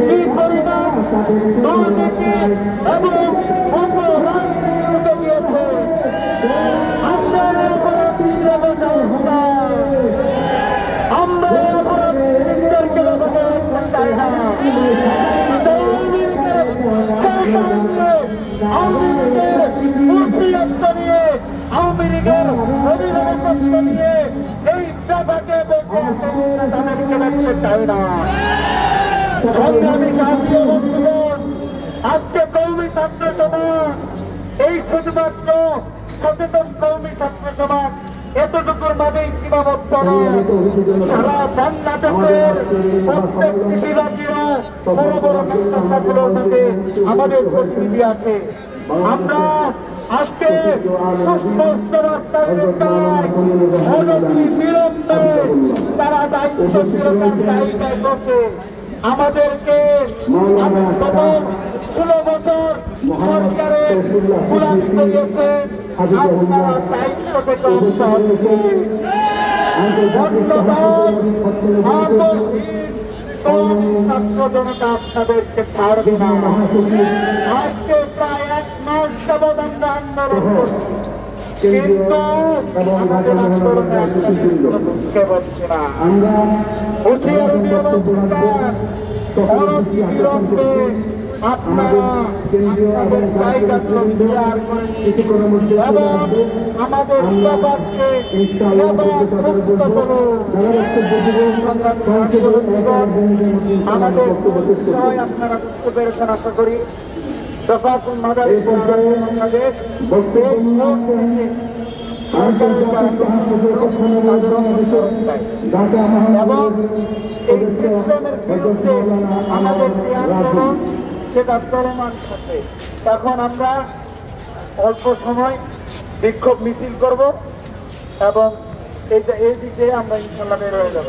কি পরিমাণ দুর্নীতি এবং দিয়েছে আমরা চাই না। আওয়ামী লীগের অভিভাবকত্ব নিয়ে এই সভাকে তাদেরকে রাখতে চাই না। সংগ্রামী সাথী বন্ধুগণ, আজকে কওমি ছাত্র সমাজ এই শুধুমাত্র সচেতন কওমি ছাত্র সমাজ এতটুকুর মাঝেই সীমাবদ্ধ নয়। সারা বাংলাদেশের প্রত্যেকটি বিভাগীয় বড় বড় সংস্থাগুলোর সাথে আমাদের প্রতিনিধি আছে। আমরা আজকে সুস্পষ্ট বার্তা বিলম্বে তারা দায়িত্বশীলতার জায়গায় বসে আমাদেরকে গত 16 বছর সরকারের গোলামি করিয়েছে। আপনারা দায়িত্ব থেকে অব্যাহত ছাত্র জনতা আপনাদেরকে ছাড়বে না। আজকে প্রায় 1 মাস যাবৎ আমরা আন্দোলন করছি, কিন্তু আমাদের আন্দোলনে ঢুকতে পারছে না। হুঁশিয়ারি দিয়ে অনতিবিলম্বে আপনারা আপনাদের জায়গা ক্লিয়ার করে এবং আমাদের সবাইকে মুক্ত করুন। আমাদের বিষয় আপনারা বুঝতে পেরেছেন আশা করি। দফাকুল মাদারিস বাংলাদেশ সরকারের তাদের অনুসরণ চাই এবং এই সিস্টেমের বিরুদ্ধে আমাদের যে আন্দোলন সেটা চলমান থাকে। এখন আমরা অল্প সময় বিক্ষোভ মিছিল করব এবং এই দিকে আমরা ইনশাল্লাহ বের হয়ে যাব।